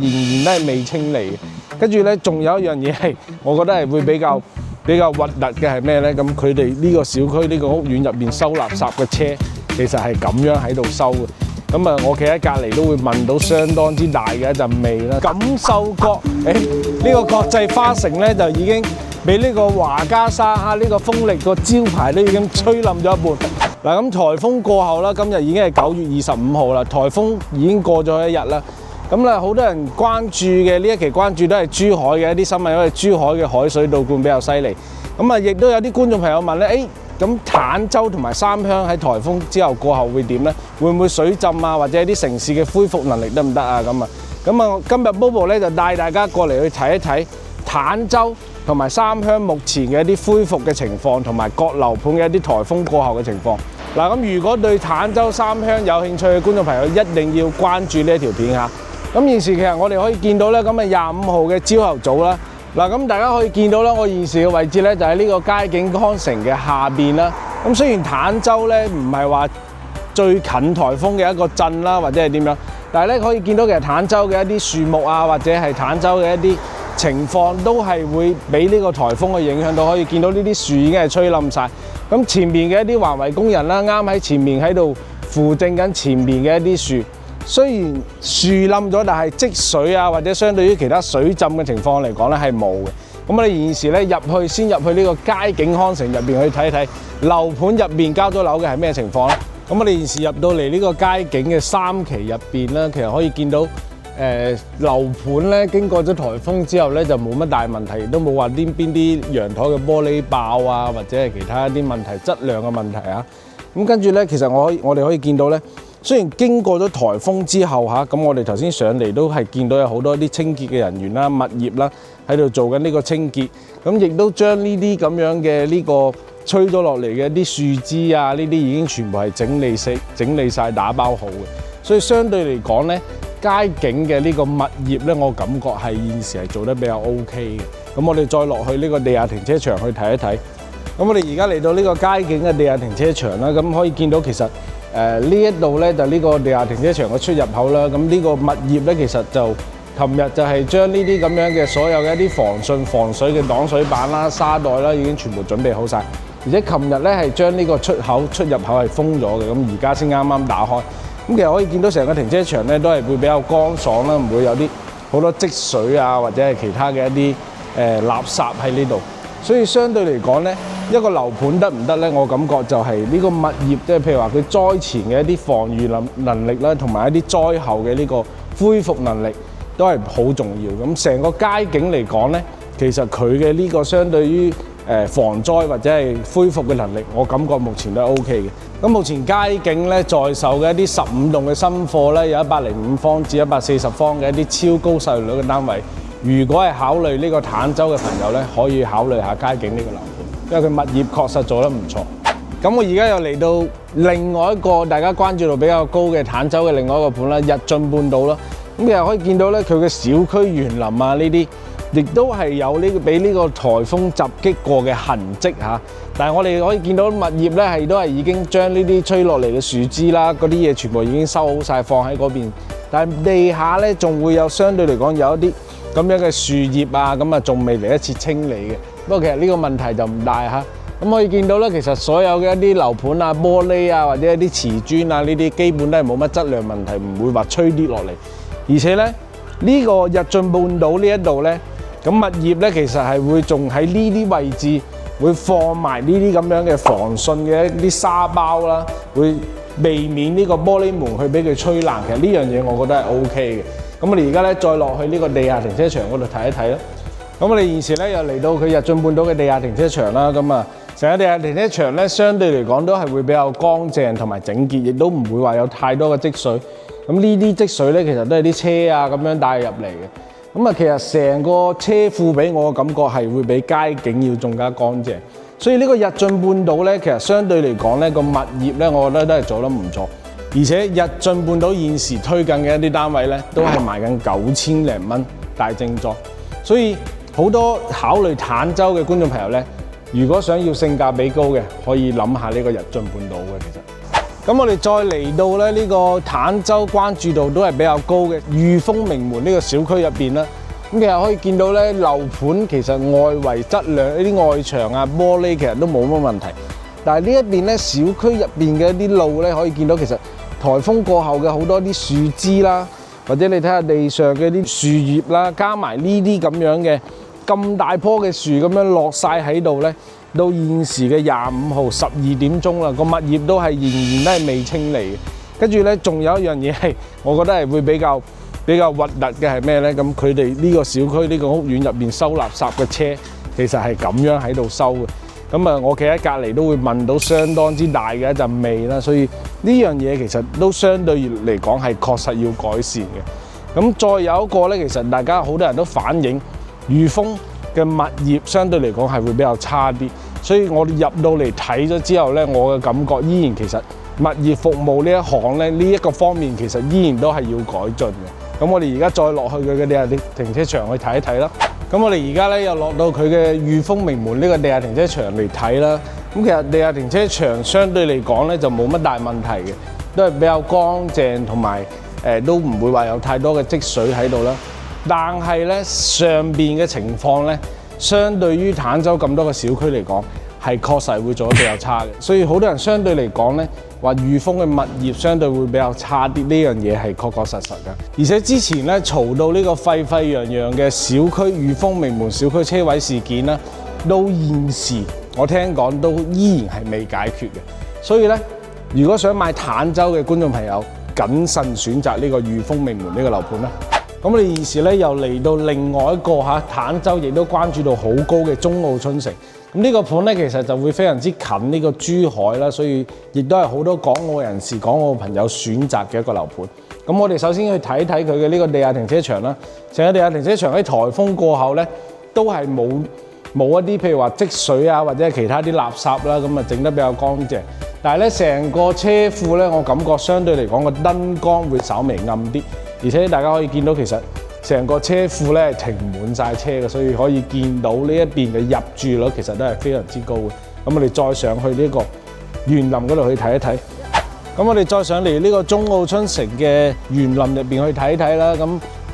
仍然都係未清理嘅。跟住咧，仲有一樣嘢係我覺得係會比較核突嘅係咩咧？咁佢哋呢個小區呢個屋苑入邊收垃圾嘅車，其實係咁樣喺度收嘅。咁啊，我企喺隔離都會聞到相當之大嘅一陣味啦。錦繡閣，呢個國際花城咧就已經俾呢個華家沙蝦呢個風力個招牌都已經吹冧咗一半。嗱，咁颱風過後啦，今日已經係9月25號啦，颱風已經過咗一日啦。咁咧，好多人關注嘅呢一期關注都係珠海嘅一啲新聞，因為珠海嘅海水倒灌比較犀利。咁啊，亦都有啲觀眾朋友問咧，咁坦洲同埋三鄉喺颱風之後過後會點咧？會唔會水浸啊？或者啲城市嘅恢復能力得唔得啊？咁啊，今日 Bobo 咧就帶大家過嚟去睇一睇坦洲同埋三鄉目前嘅一啲恢復嘅情況，同埋各樓盤嘅一啲颱風過後嘅情況。嗱，咁如果對坦洲三鄉有興趣嘅觀眾朋友，一定要關注呢一條片嚇。咁現時其實我哋可以見到咧，咁啊25號嘅朝頭早啦。嗱，咁大家可以見到啦，我現時嘅位置咧就喺呢個佳景康城嘅下邊啦。咁雖然坦洲咧唔係話最近颱風嘅一個鎮啦，或者係點樣，但係咧可以見到其實坦洲嘅一啲樹木啊，或者係坦洲嘅一啲情況都係會俾呢個颱風嘅影響到。可以見到呢啲樹已經係吹冧晒。咁前面嘅一啲環衛工人啦，啱喺前面喺度扶正緊前面嘅一啲樹。雖然樹冧咗，但係積水啊，或者相對於其他水浸嘅情況嚟講咧係冇嘅。咁我哋現時咧先入去呢個佳景康城入邊去睇一睇樓盤入邊交咗樓嘅係咩情況咧。咁我哋現時入到嚟呢個佳景嘅3期入邊咧，其實可以見到樓盤咧經過咗颱風之後咧就冇乜大問題，亦都冇話邊啲陽台嘅玻璃爆啊，或者係其他一啲問題質量嘅問題啊。咁跟住咧，其實我哋可以見到咧。雖然經過咗颱風之後咁我哋頭先上嚟都係見到有好多啲清潔嘅人員啦、物業啦喺度做緊呢個清潔，咁亦都將呢啲咁樣嘅呢個吹咗落嚟嘅啲樹枝啊，呢啲已經全部係整理晒打包好嘅，所以相對嚟講咧，佳景嘅呢個物業咧，我感覺係現時係做得比較 OK 嘅。咁我哋再落去呢個地下停車場去睇一睇。咁我哋而家嚟到呢個佳景嘅地下停車場啦，咁可以見到其實呢一度咧就呢個地下停車場嘅出入口啦。咁呢個物業咧其實就琴日就係將呢啲咁樣嘅所有嘅一啲防汛防水嘅擋水板啦、沙袋啦已經全部準備好晒，而且琴日咧係將呢個出入口係封咗嘅，咁而家先啱啱打開。咁其實可以見到成個停車場咧都係會比較乾爽啦，唔會有啲好多積水啊或者係其他嘅一啲垃圾喺呢度。所以相對嚟講咧，一個樓盤得唔得咧？我感覺就係呢個物業，即係譬如話佢災前嘅一啲防禦能力啦，同埋一啲災後嘅呢個恢復能力都係好重要。咁成個佳景嚟講咧，其實佢嘅呢個相對於防災或者係恢復嘅能力，我感覺目前都係 OK 嘅。咁目前佳景咧在售嘅一啲15棟嘅新貨咧，有105方至140方嘅一啲超高售率嘅單位。如果係考慮呢個坦洲嘅朋友咧，可以考慮下佳景呢個樓盤，因為佢物業確實做得唔錯。咁我而家又嚟到另外一個大家關注度比較高嘅坦洲嘅另外一個盤啦，日進半島啦。咁其實可以見到咧，佢嘅小區園林啊呢啲，亦都係有俾呢個颱風襲擊過嘅痕跡嚇。但係我哋可以見到物業咧都係已經將呢啲吹落嚟嘅樹枝啦，嗰啲嘢全部已經收好晒放喺嗰邊。但係地下咧仲會有相對嚟講有一啲咁樣嘅樹葉啊，咁啊仲未嚟一次清理嘅。不過其實呢個問題就唔大嚇。咁可以見到咧，其實所有嘅一啲樓盤啊、玻璃啊或者一啲瓷磚啊呢啲，基本都係冇乜質量問題，唔會話吹跌落嚟。而且咧呢個日進半島呢一度咧，咁物業咧其實係會仲喺呢啲位置會放埋呢啲咁樣嘅防汛嘅一啲沙包啦，會避免呢個玻璃門去俾佢吹爛。其實呢樣嘢我覺得係 OK 嘅。咁我哋而家咧再落去呢個地下停車場嗰度睇一睇啦。咁我哋現時咧又嚟到佢日進半島嘅地下停車場啦。咁啊，成個地下停車場咧相對嚟講都係會比較乾淨同埋整潔，亦都唔會話有太多嘅積水。咁呢啲積水咧其實都係啲車啊咁樣帶入嚟嘅。咁啊，其實成個車庫俾我嘅感覺係會比佳景要仲加乾淨。所以呢個日進半島咧，其實相對嚟講咧個物業咧，我覺得都係做得唔錯。而且日進半島現時推緊嘅一啲單位咧，都係賣緊9000零蚊大正裝。所以好多考慮坦洲嘅觀眾朋友咧，如果想要性價比高嘅，可以諗下呢個日進半島嘅其實。咁我哋再嚟到咧呢個坦洲關注度都係比較高嘅裕豐名門呢個小區入邊啦。咁其實可以見到咧樓盤其實外圍質量呢啲外牆啊玻璃其實都冇乜問題，但係呢一邊咧小區入邊嘅一啲路咧可以見到其實颱風過後嘅好多啲樹枝啦，或者你睇下地上嘅啲樹葉啦，加埋呢啲咁樣嘅咁大棵嘅樹咁樣落晒喺度咧。到現時嘅25號12點鐘啦，個物業都係仍然都係未清理嘅。跟住咧，仲有一樣嘢係我覺得係會比較核突嘅係咩咧？咁佢哋呢個小區呢個屋苑入邊收垃圾嘅車，其實係咁樣喺度收嘅。咁啊，我企喺隔離都會聞到相當之大嘅一陣味啦。所以呢樣嘢其實都相對嚟講係確實要改善嘅。咁再有一個咧，其實大家好多人都反映裕豐嘅物業相對嚟講係會比較差啲，所以我哋入到嚟睇咗之後咧，我嘅感覺依然其實物業服務呢一行咧呢一個方面其實依然都係要改進嘅。咁我哋而家再落去佢嘅地下停車場去睇一睇啦。咁我哋而家咧又落到佢嘅裕豐名門呢個地下停車場嚟睇啦。咁其實地下停車場相對嚟講咧就冇乜大問題嘅，都係比較乾淨同埋都唔會話有太多嘅積水喺度啦。但係咧上邊嘅情況咧，相對於坦洲咁多個小區嚟講，係確實會做得比較差嘅。所以好多人相對嚟講咧，話裕豐嘅物業相對會比較差啲，呢樣嘢係確確實實嘅。而且之前咧嘈到呢個沸沸揚揚嘅小區裕豐名門小區車位事件啦，到現時我聽講都依然係未解決嘅。所以咧，如果想買坦洲嘅觀眾朋友，謹慎選擇呢個裕豐名門呢個樓盤啦。咁我哋現時咧又嚟到另外一個坦洲亦都關注度好高嘅中澳春城。咁呢個盤咧其實就會非常之近呢個珠海啦，所以亦都係好多港澳人士、港澳朋友選擇嘅一個樓盤。咁我哋首先去睇睇佢嘅呢個地下停車場啦。成個地下停車場喺颱風過後咧，都係冇一啲譬如話積水啊，或者係其他啲垃圾啦，咁啊整得比較乾淨。但係咧成個車庫咧，我感覺相對嚟講個燈光會稍微暗啲。而且大家可以見到，其實成個車庫咧停滿晒車嘅，所以可以見到呢一邊嘅入住率其實都係非常之高嘅。咁我哋再上去呢個園林嗰度去睇一睇。咁我哋再上嚟呢個中澳春城嘅園林入邊去睇睇啦。咁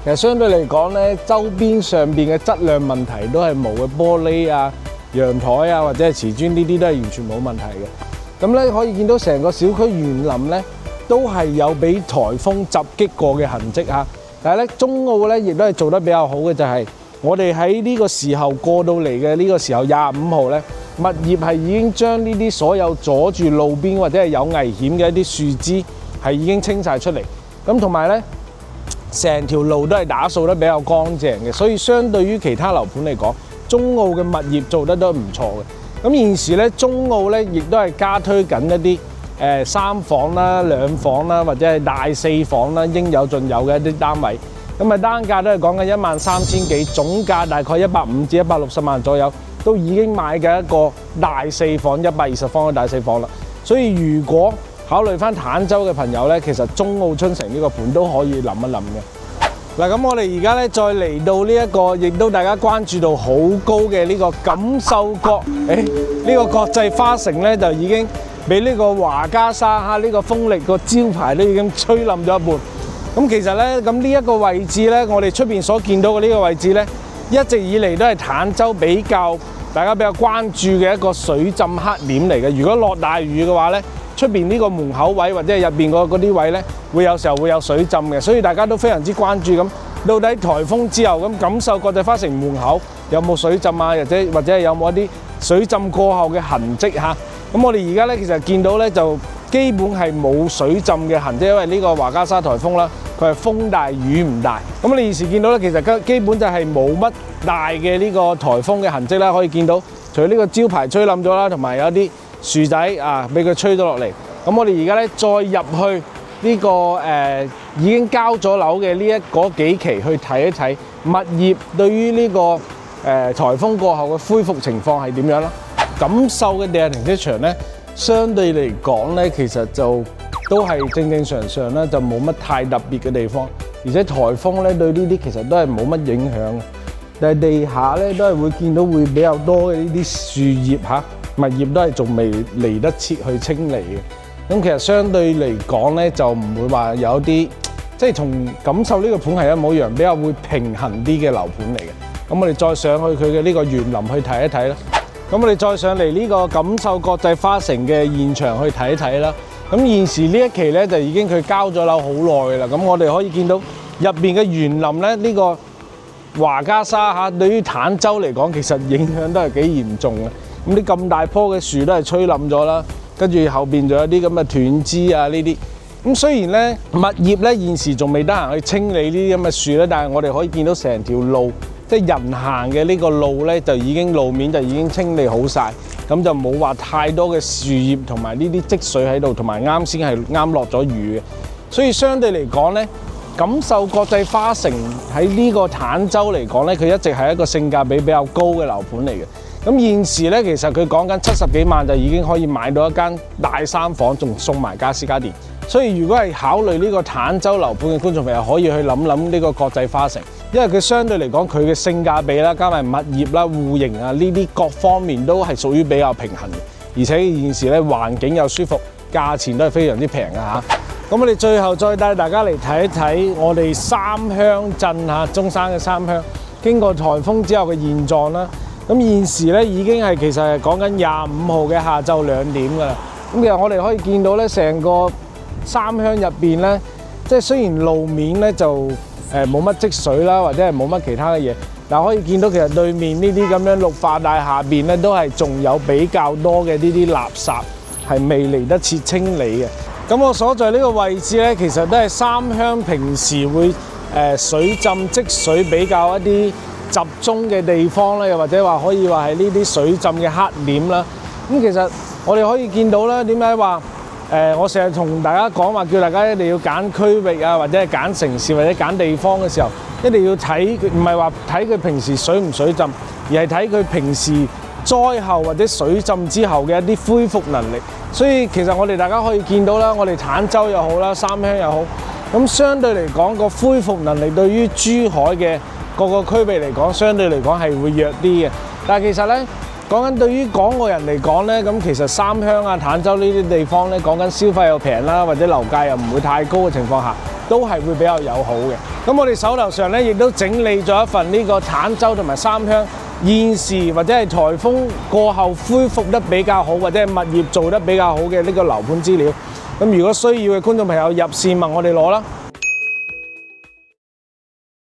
其實相對嚟講咧，周邊上邊嘅質量問題都係冇嘅，玻璃啊、陽台啊或者係瓷磚呢啲都係完全冇問題嘅。咁咧可以見到成個小區園林咧，都係有俾颱風襲擊過嘅痕跡嚇，但係咧中澳咧亦都係做得比較好嘅，就係我哋喺呢個時候過到嚟嘅呢個時候25號咧，物業係已經將呢啲所有阻住路邊或者係有危險嘅一啲樹枝係已經清晒出嚟，咁同埋咧成條路都係打掃得比較乾淨嘅，所以相對於其他樓盤嚟講，中澳嘅物業做得都唔錯嘅。咁現時咧中澳咧亦都係加推緊一啲3房啦、2房啦，或者係大4房啦，應有盡有嘅一啲單位。咁啊單價都係講緊13000幾，總價大概150至160萬左右，都已經買嘅一個大4房、120方嘅大4房啦。所以如果考慮翻坦洲嘅朋友咧，其實中澳春城呢個盤都可以諗一諗嘅。嗱，咁我哋而家咧再嚟到呢一個，亦都大家關注度好高嘅呢個錦繡閣。呢個國際花城咧就已經俾呢個華嘉沙呢個風力個招牌都已經吹冧咗一半。咁其實咧，咁呢一個位置咧，我哋出邊所見到嘅呢個位置咧，一直以嚟都係坦洲大家比較關注嘅一個水浸黑點嚟嘅。如果落大雨嘅話咧，出邊呢個門口位或者係入邊嗰啲位咧，會有時候會有水浸嘅，所以大家都非常之關注咁。到底颱風之後咁錦繡國際花城門口有冇水浸啊？或者係有冇一啲水浸過後嘅痕跡嚇？咁我哋而家咧其實見到咧就基本係冇水浸嘅痕跡，因為呢個華嘉沙颱風啦，佢係風大雨唔大。咁你現時見到咧，其實基本就係冇乜大嘅呢個颱風嘅痕跡啦。可以見到，除咗呢個招牌吹冧咗啦，同埋有啲樹仔啊俾佢吹咗落嚟。咁我哋而家咧再入去呢個已經交咗樓嘅嗰幾期去睇一睇物業對於呢個颱風過後嘅恢復情況係點樣啦。錦繡嘅地下停車場咧，相對嚟講咧，其實就都係正常啦，就冇乜太特別嘅地方。而且颱風咧對呢啲其實都係冇乜影響。但係地下咧都係會見到會比較多嘅呢啲樹葉嚇，物業都係仲未嚟得切去清理嘅。咁其實相對嚟講咧，就唔會話有啲即係同感受呢個盤係一模一樣，比較會平衡啲嘅樓盤嚟嘅。咁我哋再上去佢嘅呢個園林去睇一睇啦。咁我哋再上嚟呢個錦繡國際花城嘅現場去睇一睇啦。咁現時呢一期咧就已經佢交咗樓好耐啦。咁我哋可以見到入邊嘅園林咧，呢個華家沙嚇對於坦洲嚟講，其實影響都係幾嚴重嘅。咁啲咁大棵嘅樹都係吹冧咗啦，跟住後邊仲有啲咁嘅斷枝啊呢啲。咁雖然咧物業咧現時仲未得閒去清理呢啲咁嘅樹咧，但係我哋可以見到成條路，即係人行嘅呢個路咧，就已經路面就已經清理好晒，咁就冇話太多嘅樹葉同埋呢啲積水喺度，同埋啱先係啱落咗雨嘅，所以相對嚟講咧，錦繡國際花城喺呢個坦洲嚟講咧，佢一直係一個性價比比較高嘅樓盤嚟嘅。咁現時咧，其實佢講緊70幾萬就已經可以買到一間大3房，仲送埋家私家電。所以如果係考慮呢個坦洲樓盤嘅觀眾朋友，可以去諗諗呢個國際花城，因為佢相對嚟講佢嘅性價比啦，加埋物業啦、戶型啊呢啲各方面都係屬於比較平衡嘅，而且現時咧環境又舒服，價錢都係非常之平嘅嚇。咁我哋最後再帶大家嚟睇一睇我哋三鄉鎮嚇，中山嘅三鄉經過颱風之後嘅現狀啦。咁現時咧已經係其實係講緊25號嘅下晝2點㗎啦。咁其實我哋可以見到咧，成個三鄉入邊咧，即係雖然路面咧就冇乜積水啦，或者係冇乜其他嘅嘢，但可以見到其實對面呢啲咁樣綠化帶下邊咧，都係仲有比較多嘅呢啲垃圾係未嚟得切清理嘅。咁我所在呢個位置咧，其實都係三鄉平時會水浸積水比較一啲集中嘅地方啦，又或者話可以話係呢啲水浸嘅黑點啦。咁其實我哋可以見到啦，點解話我成日同大家講話，叫大家一定要揀區域啊，或者係揀城市或者揀地方嘅時候，一定要睇佢，唔係話睇佢平時水唔水浸，而係睇佢平時災後或者水浸之後嘅一啲恢復能力。所以其實我哋大家可以見到啦，我哋坦洲又好啦，三鄉又好，咁相對嚟講個恢復能力對於珠海嘅各個區域嚟講，相對嚟講係會弱啲嘅。但係其實咧，講緊對於港澳人嚟講咧，咁其實三鄉啊、坦洲呢啲地方咧，講緊消費又平啦，或者樓價又唔會太高嘅情況下，都係會比較友好嘅。咁我哋手頭上咧，亦都整理咗一份呢個坦洲同埋三鄉現時或者係颱風過後恢復得比較好，或者係物業做得比較好嘅呢個樓盤資料。咁如果需要嘅觀眾朋友入線問我哋攞啦。